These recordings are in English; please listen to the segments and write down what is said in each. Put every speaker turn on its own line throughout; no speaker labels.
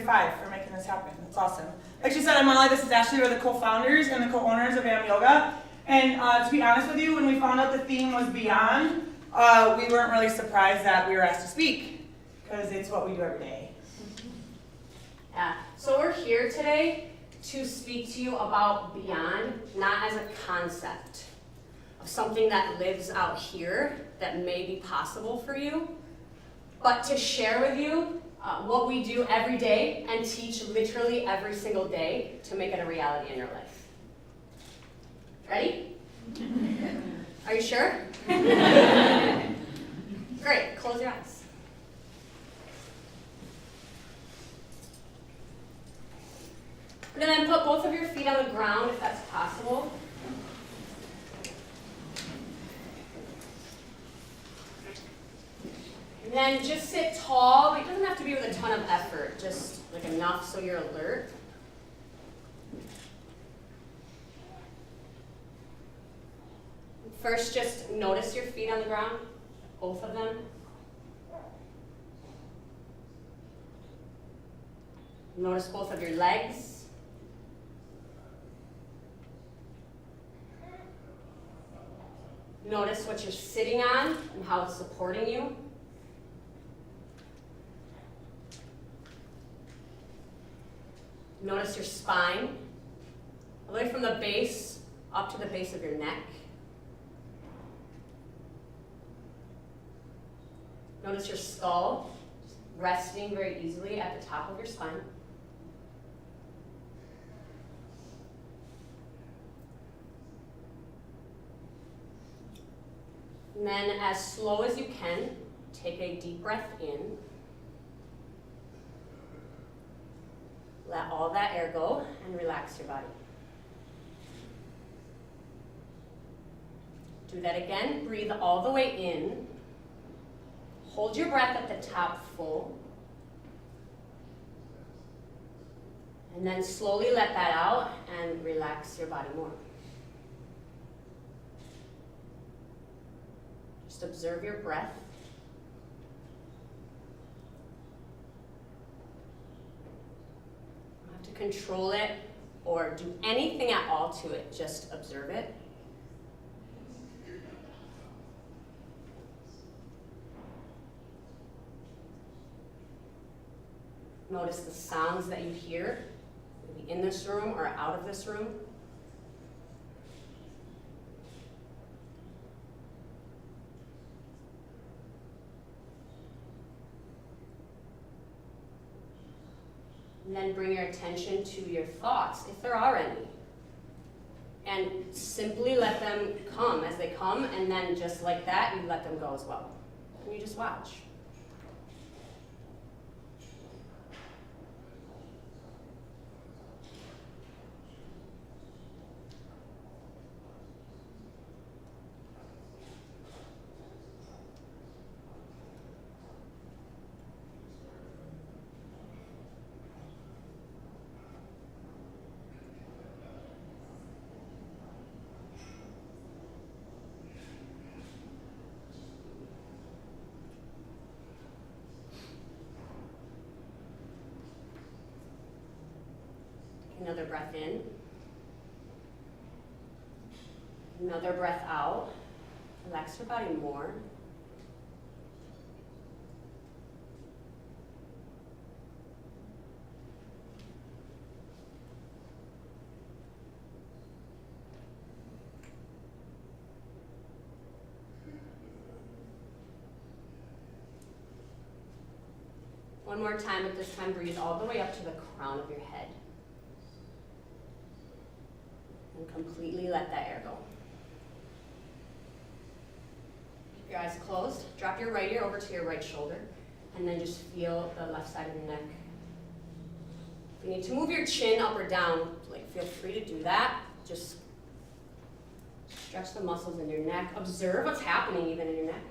45 for making this happen. It's awesome. Like she said, I'm Molly. This is Ashley. We're the co-founders and the co-owners of AM Yoga. And to be honest with you, when we found out the theme was Beyond, we weren't really surprised that we were asked to speak, because it's what we do every day.
Yeah, so we're here today to speak to you about Beyond, not as a concept of something that lives out here that may be possible for you, but to share with you what we do every day and teach literally every single day to make it a reality in your life. Ready? Are you sure? Great, close your eyes. We're going to put both of your feet on the ground if that's possible. And then just sit tall, but it doesn't have to be with a ton of effort, just like enough so you're alert. First, just notice your feet on the ground, both of them. Notice both of your legs. Notice what you're sitting on and how it's supporting you. Notice your spine, all the way from the base up to the base of your neck. Notice your skull resting very easily at the top of your spine. And then as slow as you can, take a deep breath in. Let all that air go and relax your body. Do that again. Breathe all the way in. Hold your breath at the top full. And then slowly let that out and relax your body more. Just observe your breath. You don't have to control it or do anything at all to it, just observe it. Notice the sounds that you hear, maybe in this room or out of this room. And then bring your attention to your thoughts, if there are any. And simply let them come as they come, and then just like that, you let them go as well. And you just watch. Another breath in. Another breath out. Relax your body more. One more time, at this time, breathe all the way up to the crown of your head. And completely let that air go. Keep your eyes closed. Drop your right ear over to your right shoulder. And then just feel the left side of your neck. If you need to move your chin up or down, feel free to do that. Just stretch the muscles in your neck. Observe what's happening even in your neck.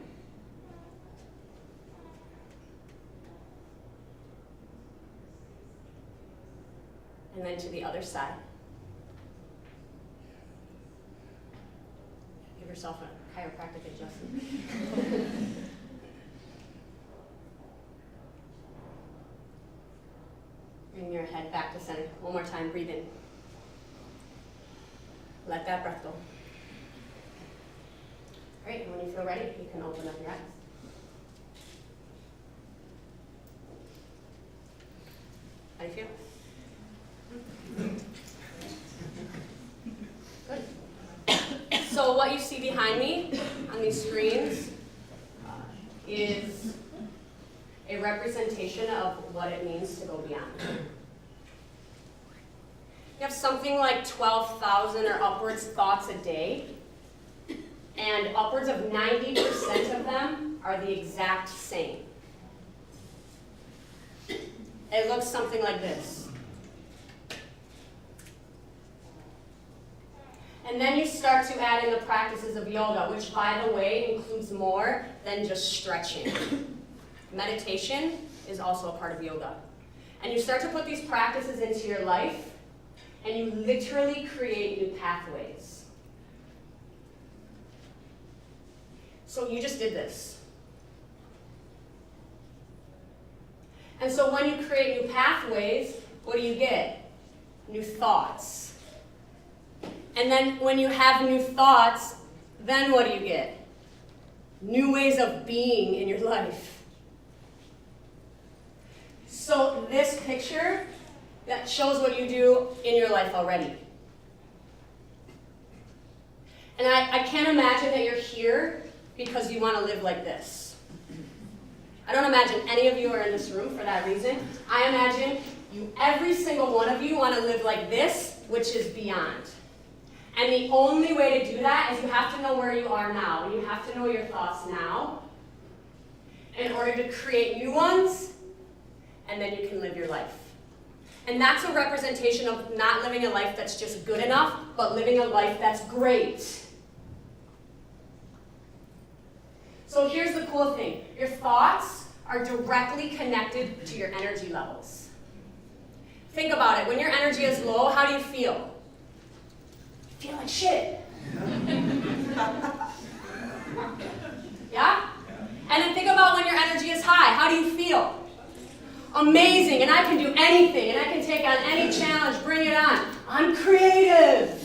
And then to the other side. Give yourself a chiropractic adjustment. center. One more time, breathe in. Let that breath go. All right, and when you feel ready, you can open up your eyes. How do you feel? Good. So what you see behind me on these screens is a representation of what it means to go beyond. You have something like 12,000 or upwards thoughts a day, and upwards of 90% of them are the exact same. It looks something like this. And then you start to add in the practices of yoga, which, by the way, includes more than just stretching. Meditation is also a part of yoga. And you start to put these practices into your life, and you literally create new pathways. So you just did this. And so when you create new pathways, what do you get? New thoughts. And then when you have new thoughts, then what do you get? New ways of being in your life. So this picture, that shows what you do in your life already. And I can't imagine that you're here because you want to live like this. I don't imagine any of you are in this room for that reason. I imagine you, every single one of you, want to live like this, which is beyond. And the only way to do that is you have to know where you are now, and you have to know your thoughts now in order to create new ones, and then you can live your life. And that's a representation of not living a life that's just good enough, but living a life that's great. So here's the cool thing. Your thoughts are directly connected to your energy levels. Think about it. When your energy is low, how do you feel? You feel like shit. Yeah? And then think about when your energy is high. How do you feel? Amazing, and I can do anything, and I can take on any challenge, bring it on. I'm creative.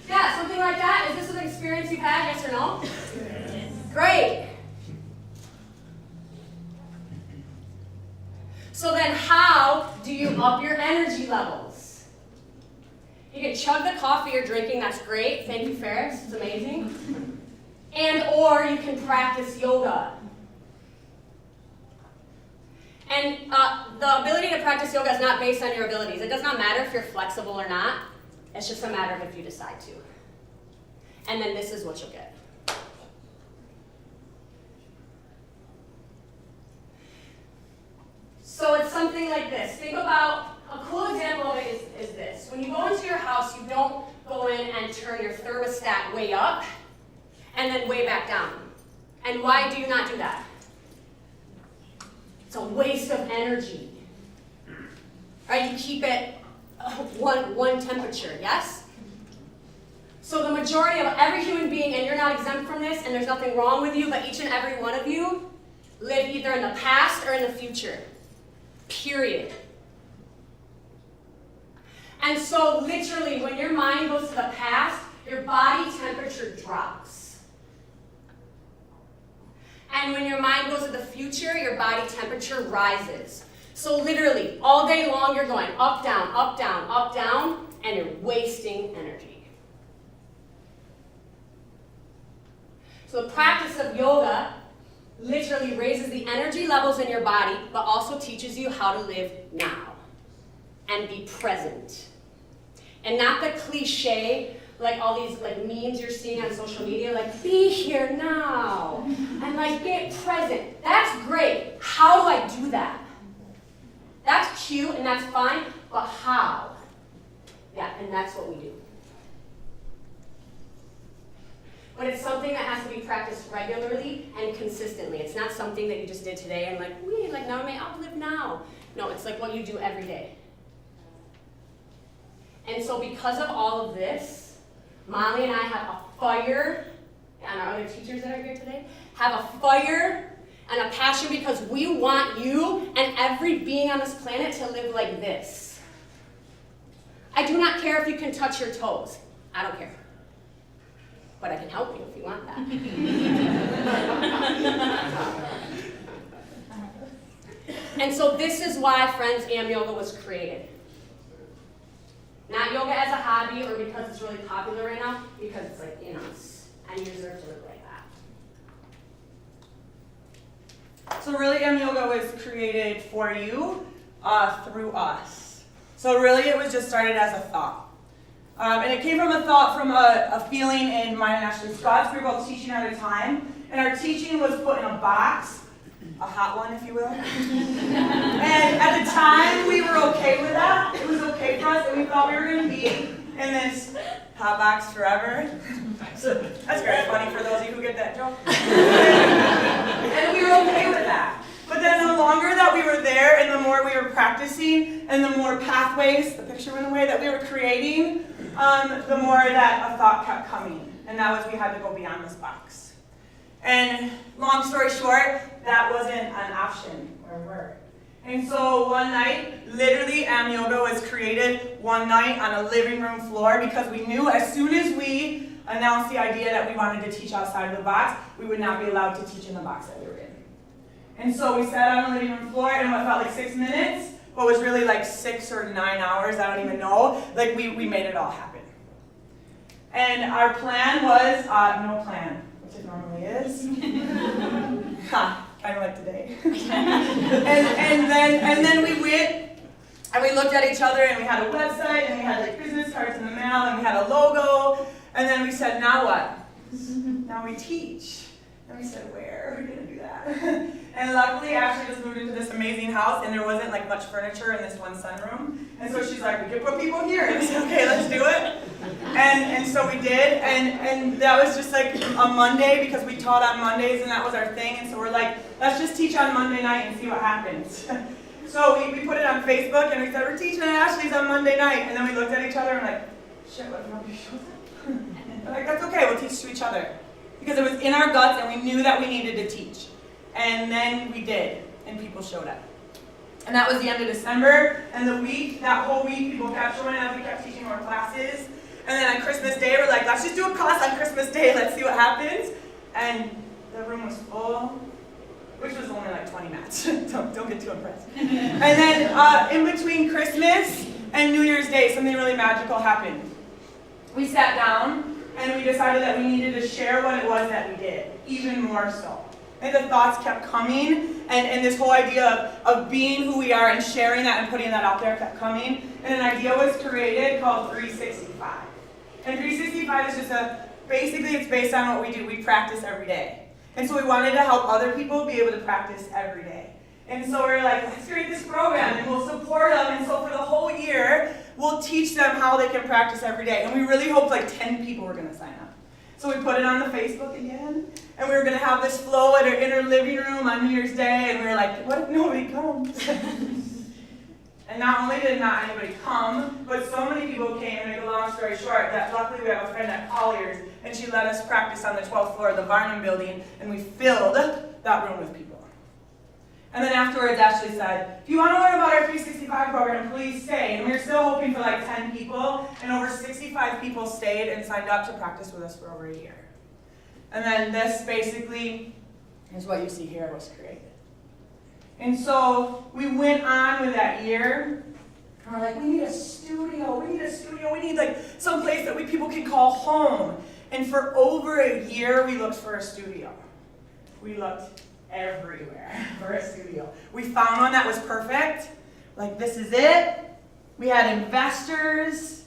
Yeah, something like that. Is this an experience you've had, yes or no? Yes. Great. So then how do you up your energy levels? You can chug the coffee you're drinking, that's great. Thank you, Ferris, it's amazing. And or you can practice yoga. And the ability to practice yoga is not based on your abilities. It does not matter if you're flexible or not. It's just a matter of if you decide to. And then this is what you'll get. So it's something like this. Think about, a cool example of it is this. When you go into your house, you don't go in and turn your thermostat way up and then way back down. And why do you not do that? It's a waste of energy. Right? You keep it one temperature, yes? So the majority of every human being, and you're not exempt from this, and there's nothing wrong with you, but each and every one of you live either in the past or in the future. Period. And so literally, when your mind goes to the past, your body temperature drops. And when your mind goes to the future, your body temperature rises. So literally, all day long, you're going up, down, up, down, up, down, and you're wasting energy. So the practice of yoga literally raises the energy levels in your body, but also teaches you how to live now and be present. And not the cliche, like all these like memes you're seeing on social media, like be here now and like get present. That's great. How do I do that? That's cute and that's fine, but how? Yeah, and that's what we do. But it's something that has to be practiced regularly and consistently. It's not something that you just did today and like now I'll live now. No, it's like what you do every day. And so because of all of this, Molly and I have a fire, and our other teachers that are here today, have a fire and a passion because we want you and every being on this planet to live like this. I do not care if you can touch your toes. I don't care. But I can help you if you want that. And so this is why, friends, AM Yoga was created. Not yoga as a hobby or because it's really popular right now, because it's like, end users to live like that.
So really, AM Yoga was created for you through us. So really, it was just started as a thought. And it came from a thought, from a feeling in mine and Ashley Scott's. We were both teaching at a time, and our teaching was put in a box, a hot one, if you will. And at the time, we were okay with that. It was okay for us, and we thought we were going to be in this hot box forever. So that's very funny for those of you who get that joke. And we were okay with that. But then the longer that we were there, and the more we were practicing, and the more pathways, the picture went away, that we were creating, the more that a thought kept coming. And that was we had to go beyond this box. And long story short, that wasn't an option where we were. And so one night, literally, AM Yoga was created one night on a living room floor because we knew as soon as we announced the idea that we wanted to teach outside of the box, we would not be allowed to teach in the box that we were in. And so we sat on the living room floor, and what felt like 6 minutes, what was really like 6 or 9 hours, I don't even know, like we made it all happen. And our plan was, no plan, which it normally is. Kind of like today. and then we went, and we looked at each other, and we had a website, and we had like business cards in the mail, and we had a logo, and then we said, now what? Now we teach. And we said, where are we going to do that? And luckily, Ashley just moved into this amazing house, and there wasn't like much furniture in this one sunroom. And so she's like, we could put people here. And we said, okay, let's do it. And so we did, and that was just like a Monday because we taught on Mondays, and that was our thing. And so we're like, let's just teach on Monday night and see what happens. So we put it on Facebook, and we said, we're teaching at Ashley's on Monday night. And then we looked at each other and we're like, shit, what if nobody shows up? We're like, that's okay, we'll teach to each other. Because it was in our guts, and we knew that we needed to teach. And then we did, and people showed up. And that was the end of December, and that whole week, people kept showing up, we kept teaching more classes. And then on Christmas Day, we're like, let's just do a class on Christmas Day, let's see what happens. And the room was full, which was only like 20 mats. don't get too impressed. And then in between Christmas and New Year's Day, something really magical happened. We sat down, and we decided that we needed to share what it was that we did, even more so. And the thoughts kept coming, and this whole idea of being who we are and sharing that and putting that out there kept coming. And an idea was created called 365. And 365 is just basically it's based on what we do. We practice every day. And so we wanted to help other people be able to practice every day. And so we were like, let's create this program, and we'll support them. And so for the whole year, we'll teach them how they can practice every day. And we really hoped like 10 people were going to sign up. So we put it on the Facebook again, and we were going to have this flow in our living room on New Year's Day, and we were like, what if nobody comes? And not only did not anybody come, but so many people came, and to make a long story short, that luckily we have a friend at Colliers, and she let us practice on the 12th floor of the Varnum building, and we filled that room with people. And then afterwards, Ashley said, if you want to learn about our 365 program, please stay. And we were still hoping for like 10 people, and over 65 people stayed and signed up to practice with us for over a year. And then this basically is what you see here was created. And so we went on with that year, and we're like, we need a studio, we need like some place that people can call home. And for over a year, we looked for a studio. We looked everywhere for a studio. We found one that was perfect. Like, this is it. We had investors.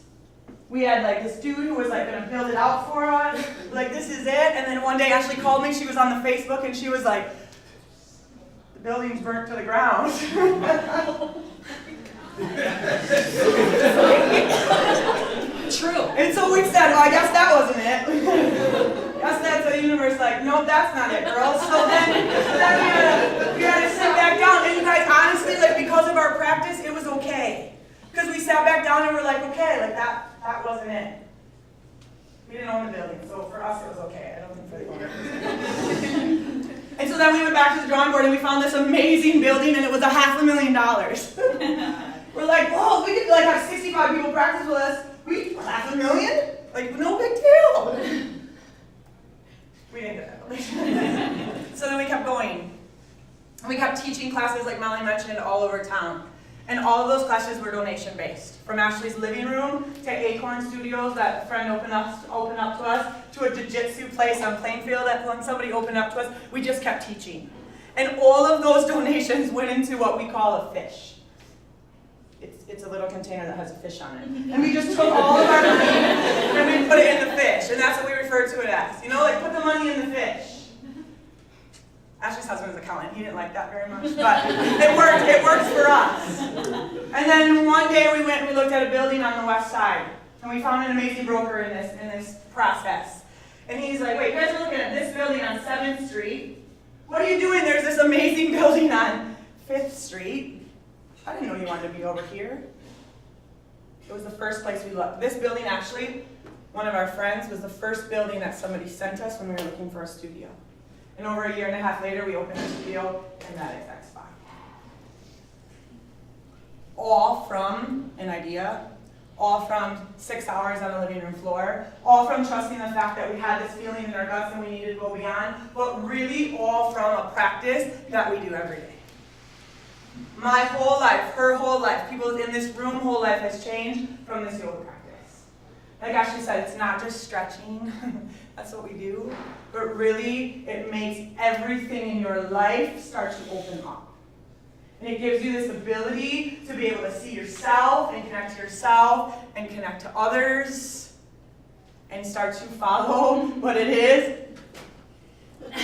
We had like this dude who was like going to build it out for us. Like, this is it. And then one day Ashley called me. She was on the Facebook, and she was like, the building's burnt to the ground.
True.
And so we said, well, I guess that wasn't it. Guess that's the universe like, nope, that's not it, girl. So then we had to sit back down. And you guys, honestly, like because of our practice, it was okay. Because we sat back down and we're like, okay, like that wasn't it. We didn't own the building, so for us it was okay. I don't think for the owner. And so then we went back to the drawing board and we found this amazing building and it was $500,000. We're like, whoa, we could like have 65 people practice with us. We $500,000? Like, no big deal. We didn't get that building. So then we kept going. We kept teaching classes like Molly mentioned all over town. And all of those classes were donation-based. From Ashley's living room to Acorn Studios that a friend opened up to us, to a jiu-jitsu place on Plainfield that when somebody opened up to us, we just kept teaching. And all of those donations went into what we call a fish. It's a little container that has a fish on it. And we just took all of our money and we put it in the fish. And that's what we refer to it as. You know, like put the money in the fish. Ashley's husband is an accountant. He didn't like that very much, but it worked. It works for us. And then one day we went and we looked at a building on the west side, and we found an amazing broker in this process. And he's like, "Wait, you guys are looking at this building on 7th Street. What are you doing? There's this amazing building on 5th Street. I didn't know you wanted to be over here." It was the first place we looked. This building, actually, one of our friends, was the first building that somebody sent us when we were looking for a studio. And over a year and a half later, we opened a studio in that exact spot. All from an idea, all from 6 hours on the living room floor, all from trusting the fact that we had this feeling in our guts and we needed to go beyond, but really all from a practice that we do every day. My whole life, her whole life, people in this room whole life has changed from this yoga practice. Like Ashley said, it's not just stretching, that's what we do, but really it makes everything in your life start to open up. And it gives you this ability to be able to see yourself and connect to yourself and connect to others and start to follow what it is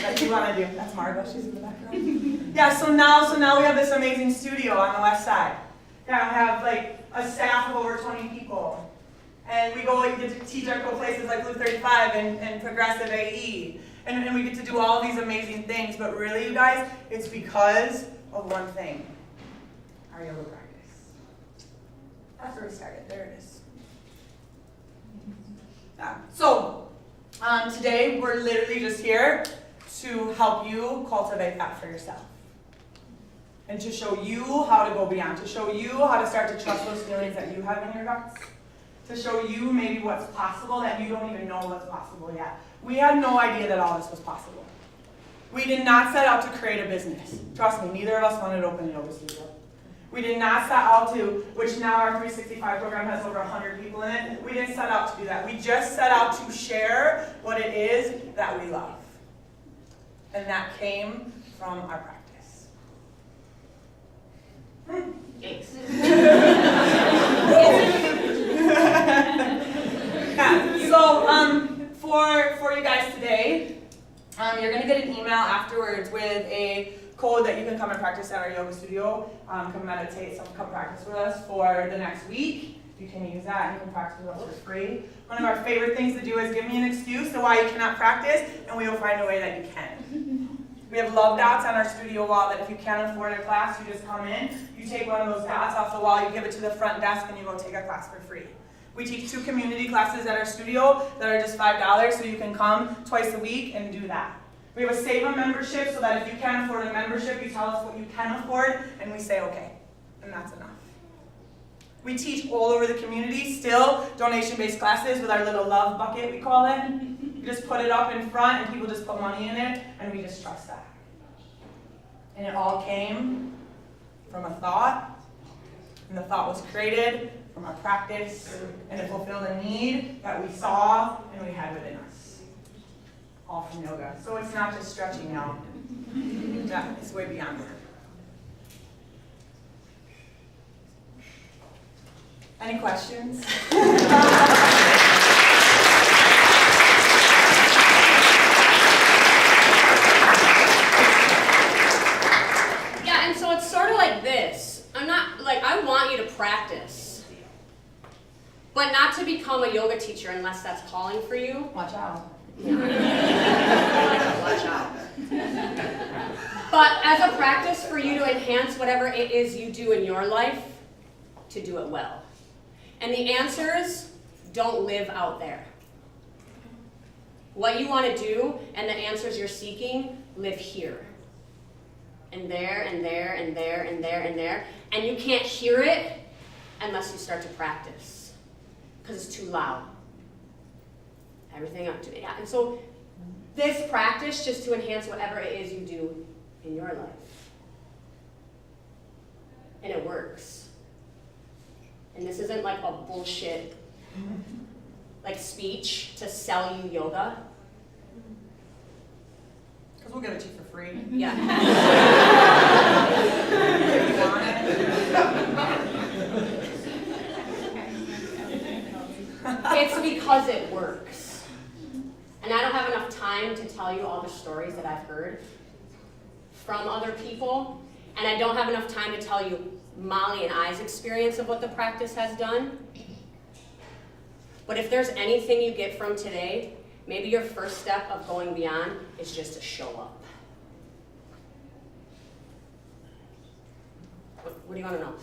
that you want to do. That's Margot, she's in the background. Yeah, so now we have this amazing studio on the west side. Yeah, we have like a staff of over 20 people. And we go and get to teach at cool places like Blue 35 and Progressive AE. And we get to do all these amazing things. But really, you guys, it's because of one thing. Our yoga practice. That's where we started. There it is. Yeah. So, today we're literally just here to help you cultivate that for yourself. And to show you how to go beyond. To show you how to start to trust those feelings that you have in your guts. To show you maybe what's possible that you don't even know what's possible yet. We had no idea that all this was possible. We did not set out to create a business. Trust me, neither of us wanted to open a yoga studio. We did not set out to, which now our 365 program has over 100 people in it, we didn't set out to do that. We just set out to share what it is that we love. And that came from our practice.
Thanks.
Yeah. So for you guys today, you're gonna get an email afterwards with a code that you can come and practice at our yoga studio. Come meditate, come practice with us for the next week. You can use that and you can practice with us for free. One of our favorite things to do is give me an excuse to why you cannot practice, and we will find a way that you can. We have love dots on our studio wall that if you can't afford a class, you just come in, you take one of those dots off the wall, you give it to the front desk, and you go take a class for free. We teach 2 community classes at our studio that are just $5, so you can come twice a week and do that. We have a Save a membership so that if you can't afford a membership, you tell us what you can afford, and we say okay, and that's enough. We teach all over the community, still donation-based classes with our little love bucket, we call it. You just put it up in front, and people just put money in it, and we just trust that. And it all came from a thought, and the thought was created from our practice, and it fulfilled a need that we saw and we had within us. All from yoga. So it's not just stretching now. Yeah, it's way beyond that. Any questions?
Yeah, and so it's sort of like this. I want you to practice, but not to become a yoga teacher unless that's calling for you.
Watch out.
Watch out. But as a practice for you to enhance whatever it is you do in your life, to do it well. And the answers don't live out there. What you want to do and the answers you're seeking live here. And there, and there, and there, and there, and there. And you can't hear it unless you start to practice. Because it's too loud. Everything up to it. Yeah. And so this practice just to enhance whatever it is you do in your life. And it works. And this isn't like a bullshit like speech to sell you yoga.
Because we'll give it to you for free.
Yeah.
If you want it.
It's because it works. And I don't have enough time to tell you all the stories that I've heard from other people. And I don't have enough time to tell you Molly and I's experience of what the practice has done. But if there's anything you get from today, maybe your first step of going beyond is just to show up. What do you want to know?